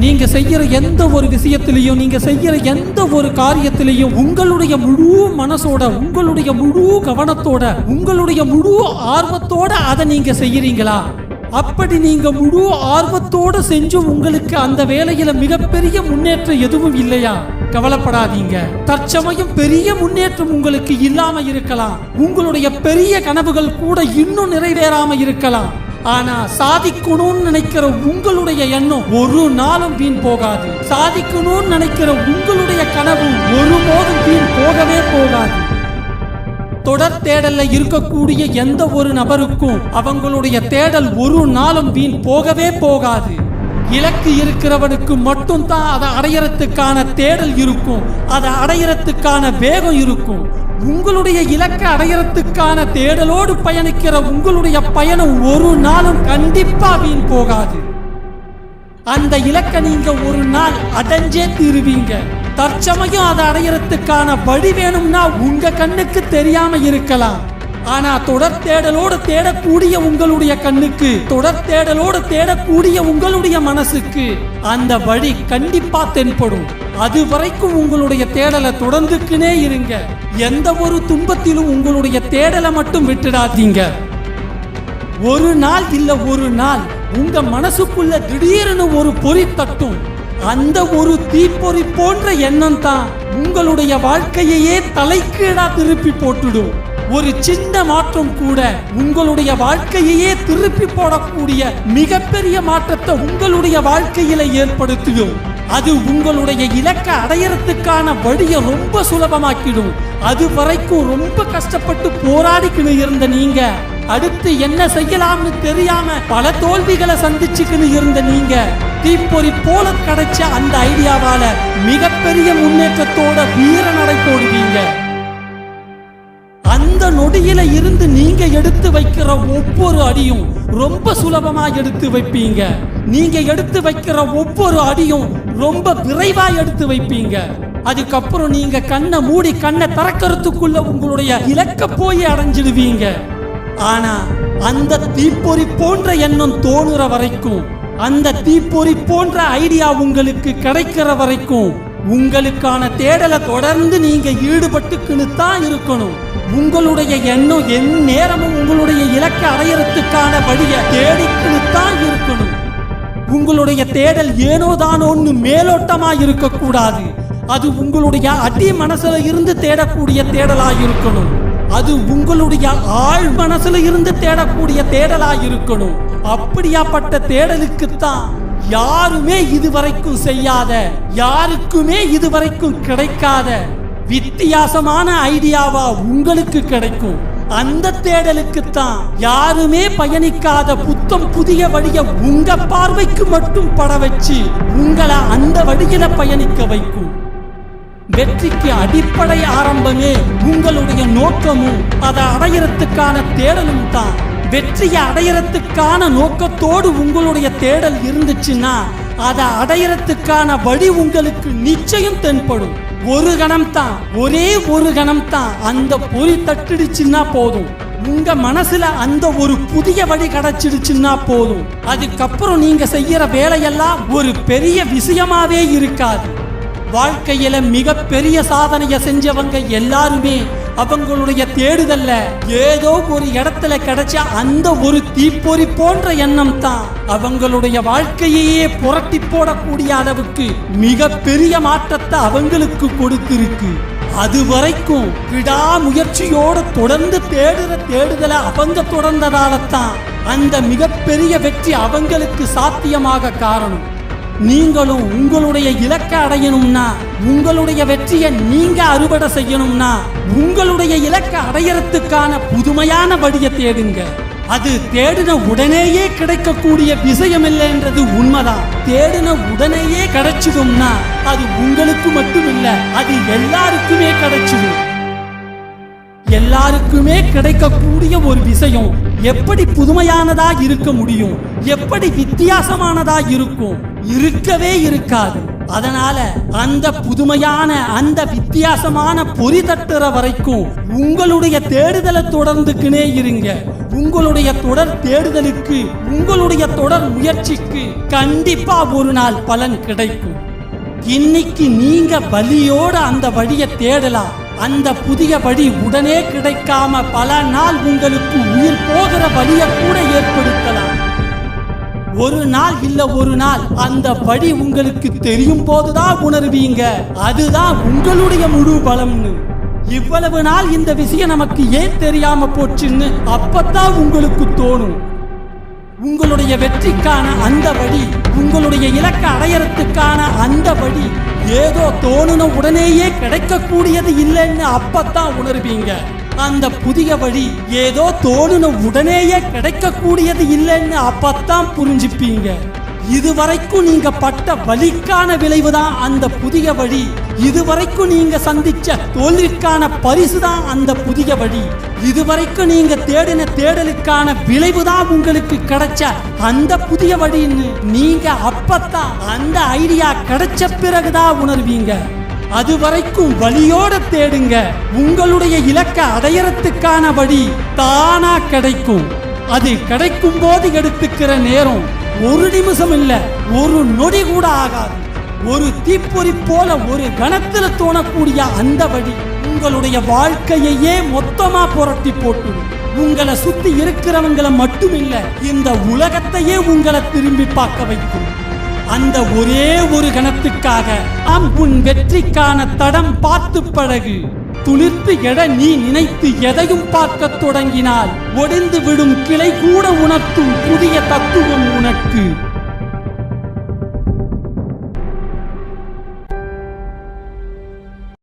நீங்க செய்யற எந்த ஒரு விஷயத்திலையும், நீங்க செய்யற எந்த ஒரு காரியத்திலையும் உங்களுடைய முழு மனசோட, உங்களுடைய முழு கவனத்தோட, உங்களுடைய முழு ஆர்வத்தோட அதை நீங்க செய்யறீங்களா? அப்படி நீங்க முழு ஆர்வத்தோட செஞ்சு உங்களுக்கு அந்த வேலையில மிகப்பெரிய முன்னேற்றம் எதுவும் இல்லையா? கவலைப்படாதீங்க. தற்சமயம் பெரிய முன்னேற்றம் உங்களுக்கு இல்லாம இருக்கலாம். உங்களுடைய பெரிய கனவுகள் கூட இன்னும் நிறைவேறாம இருக்கலாம். ஆனா சாதிக்கணும்னு நினைக்கிற உங்களுடைய எண்ணம் ஒரு நாளும் வீண் போகாது. சாதிக்கணும்னு நினைக்கிற உங்களுடைய கனவு ஒருபோதும் வீண் போகவே போகாது. தொடர் தேடல்ல இருக்கக்கூடிய எந்த ஒரு நபருக்கும் அவங்களுடைய தேடல் ஒரு நாளும் வீண் போகவே போகாது. இலக்கு இருக்கிறவனுக்கு மட்டும் தான் அதை அடையறதுக்கான தேடல் இருக்கும், அதை அடையறதுக்கான வேகம் இருக்கும். உங்களுடைய இலக்கை அடையறதுக்கான தேடலோடு பயணிக்கிற உங்களுடைய பயணம் ஒரு நாளும் கண்டிப்பா வீண் போகாது. அந்த இலக்கை நீங்க ஒரு நாள் அடைஞ்சே தீருவீங்க. தற்சமயம் அதை அடையறதுக்கான வழி வேணும்னா உங்க கண்ணுக்கு தெரியாம இருக்கலாம். ஆனா தொடர் தேடலோடு தேடக்கூடிய உங்களுடைய கண்ணுக்கு, தொடர் தேடலோடு தேடக்கூடிய உங்களுடைய மனசுக்கு அந்த வழி கண்டிப்பா தென்படும். அது வரைக்கும் உங்களுடைய தேடலை தொடர்ந்துக்குனே இருங்க. எந்த ஒரு துன்பத்திலும் உங்களுடைய தேடலை மட்டும் விட்டுடாதீங்க. ஒரு நாள் இல்ல ஒரு நாள் உங்க மனசுக்குள்ள திடீர்னு ஒரு பொறி தட்டும். அந்த ஒரு தீப்பொறி போன்ற எண்ணம் தான் உங்களுடைய வாழ்க்கையையே தலைக்கீழா திருப்பி போட்டுடும். ஒரு சின்ன மாற்றம் கூட உங்களுடைய வாழ்க்கையையே திருப்பி போடக்கூடிய மிகப்பெரிய மாற்றத்தை உங்களுடைய வாழ்க்கையில ஏற்படுத்திடும். அது உங்களுடைய இலக்கை அடையறதுக்கான வழியை ரொம்ப சுலபமாக்கிடும். அது வரைக்கும் ரொம்ப கஷ்டப்பட்டு போராடிக்கின்னு இருந்த நீங்க, அடுத்து என்ன செய்யலாம்னு தெரியாம பல தோல்விகளை சந்திச்சுக்கின்னு இருந்த நீங்க, தீப்பொறி போல கிடைச்ச அந்த ஐடியாவால மிகப்பெரிய முன்னேற்றத்தோட வீர நடை போடுவீங்க. அந்த நொடியில இருந்து நீங்க எடுத்து வைக்கிற ஒவ்வொரு அடியும் ரொம்ப சுலபமா எடுத்து வைப்பீங்க. நீங்க எடுத்து வைக்கிற ஒவ்வொரு அடியும் ரொம்ப விரைவா எடுத்து வைப்பீங்க. அதுக்கப்புறம் நீங்க கண்ணை மூடி கண்ணை திறக்கிறதுக்குள்ள உங்களுடைய இலக்க போய் அடைஞ்சிடுவீங்க. ஆனா அந்த தீப்பொறி போன்ற எண்ணம் தோணுற வரைக்கும், அந்த தீப்பொறி போன்ற ஐடியா உங்களுக்கு கிடைக்கிற வரைக்கும் உங்களுக்கான தேடலை தொடர்ந்து நீங்க ஈடுபட்டுக்குன்னு தான் இருக்கணும். உங்களுடைய எண்ணம் என் நேரமும் உங்களுடைய இலக்கை அடையறதுக்கான வழியை தேடிக்குன்னு தான் இருக்கணும். உங்களுடைய தேடல் ஏனோ தானோன்னு மேலோட்டமா இருக்கக்கூடாது. அது உங்களுடைய அடி மனசுல இருந்து தேடக்கூடிய தேடலா இருக்கணும். அது உங்களுடைய ஆழ் மனசுல இருந்து தேடக்கூடிய தேடலா இருக்கணும். அப்படியாப்பட்ட தேடலுக்குத்தான் யாருமே இதுவரைக்கும் செய்யாத, யாருக்குமே இதுவரைக்கும் கிடைக்காத வித்தியாசமான ஐடியாவா உங்களுக்கு கிடைக்கும். அந்த தேடலுக்குத்தான் யாருமே பயணிக்காத புத்தம் புதிய வழியை உங்க பார்வைக்கு மட்டும் பட வச்சு உங்களை அந்த வழியில பயணிக்க வைக்கும். வெற்றிக்கு அடிப்படை ஆரம்பமே உங்களுடைய நோக்கமும் அதை அடையறதுக்கான தேடலும் தான். வெற்றியை அடையறதுக்கான நோக்கத்தோடு உங்களுடைய தேடல் இருந்துச்சுன்னா அதை அடையறதுக்கான வழி உங்களுக்கு நிச்சயம் தென்படும். ஒரு கணம் தான், ஒரே ஒரு கணம் தான் அந்த பொறி தட்டிடுச்சுன்னா போதும். உங்க மனசுல அந்த ஒரு புதிய வழி கிடைச்சிடுச்சுன்னா போதும். அதுக்கப்புறம் நீங்க செய்யற வேலையெல்லாம் ஒரு பெரிய விஷயமாவே இருக்காது. வாழ்க்கையில மிகப்பெரிய சாதனையை செஞ்சவங்க எல்லாருமே அவங்களுடைய தேடுதல்ல ஏதோ ஒரு இடத்துல கிடைச்ச அந்த ஒரு தீப்பொறி போன்ற எண்ணம் தான் அவங்களுடைய வாழ்க்கையே புரட்டி போடக்கூடிய அளவுக்கு மிகப்பெரிய மாற்றத்தை அவங்களுக்கு கொடுத்திருக்கு. அது வரைக்கும் விடாமுயற்சியோட தொடர்ந்து தேடுதலை அவங்க தொடர்ந்ததால தான் அந்த மிகப்பெரிய வெற்றி அவங்களுக்கு சாத்தியமாக காரணம். நீங்களும் உங்களுடைய இலக்கை அடையணும்னா, உங்களுடைய வெற்றியை நீங்க அறுவடை செய்யணும்னா, உங்களுடைய இலக்கை அடையறதுக்கான புதுமையான வழியை தேடுங்க. அது தேடின உடனேயே கிடைக்கக்கூடிய விஷயம் இல்லைன்றது உண்மைதான். தேடின உடனேயே கிடைச்சிடும்னா அது உங்களுக்கு மட்டும் இல்ல, அது எல்லாருக்குமே கிடைச்சிடும். எல்லாருக்குமே கிடைக்கக்கூடிய ஒரு விஷயம் எப்படி புதுமையானதா இருக்க முடியும்? எப்படி வித்தியாசமானதா இருக்கும்? இருக்கவே இருக்காது. அதனால அந்த புதுமையான அந்த வித்தியாசமான பொறி தட்டுற வரைக்கும் உங்களுடைய தேடுதலை தொடர்ந்துக்குனே இருங்க. உங்களுடைய தொடர் தேடுதலுக்கு, உங்களுடைய தொடர் முயற்சிக்கு கண்டிப்பா ஒரு நாள் பலன் கிடைக்கும். இன்னைக்கு நீங்க வலியோட அந்த வழியை தேடலாம். அந்த புதிய வழி உடனே கிடைக்காம பல நாள் உங்களுக்கு உயிர் போகிற வழியை கூட ஏற்படுத்தலாம். ஒரு நாள் இல்ல ஒரு நாள் அந்த வழி உங்களுக்கு தெரியும் போதுதான் உணர்வீங்க, அதுதான் உங்களுடைய முழு பலம்னு. இவ்வளவு நாள் இந்த விஷயம் நமக்கு ஏன் தெரியாம போச்சுன்னு அப்பத்தான் உங்களுக்கு தோணும். உங்களுடைய வெற்றிக்கான அந்த வழி, உங்களுடைய இலக்க அடையறதுக்கான அந்த வழி ஏதோ தோணுன உடனேயே கிடைக்கக்கூடியது இல்லைன்னு அப்பத்தான் உணர்வீங்க. அந்த புதிய வழி ஏதோ தோணுன உடனேயே கிடைக்கக்கூடியது இல்லைன்னு அப்பத்தான் புரிஞ்சுப்பீங்க. இதுவரைக்கும் நீங்க பட்ட வலிக்கான விளைவுதான் அந்த புதிய வழி. இதுவரைக்கும் நீங்க சந்திச்ச தோல்விக்கான பரிசுதான் அந்த புதிய வழி. இதுவரைக்கும் நீங்க தேடின தேடலுக்கான விளைவுதான் உங்களுக்கு கிடைச்ச அந்த புதிய வழின்னு நீங்க அப்பத்தான் அந்த ஐடியா கிடைச்ச பிறகுதான் உணர்வீங்க. அது வரைக்கும் வழியோட தேடுங்க. உங்களுடைய இலக்க அடையறதுக்கான வழி தானா கிடைக்கும். அது கிடைக்கும் போது எடுத்துக்கிற நேரம் ஒரு நிமிஷம் இல்ல, ஒரு நொடி கூட ஆகாது. ஒரு தீப்பொறி போல ஒரு கணத்துல தோணக்கூடிய அந்த வழி உங்களுடைய வாழ்க்கையையே மொத்தமா புரட்டி போட்டுடும். உங்களை சுத்தி இருக்கிறவங்களை மட்டுமில்ல, இந்த உலகத்தையே உங்களை திரும்பி பார்க்க வைக்கும். அந்த ஒரே ஒரு கணத்துக்காக உன் வெற்றிக்கான தடம் பார்த்து பழகு. துளிர்த்து எட நீ நினைத்து எதையும் பார்க்க தொடங்கினால் ஒடிந்து விடும் கிளை கூட உணர்த்தும் புதிய தத்துவம் உனக்கு.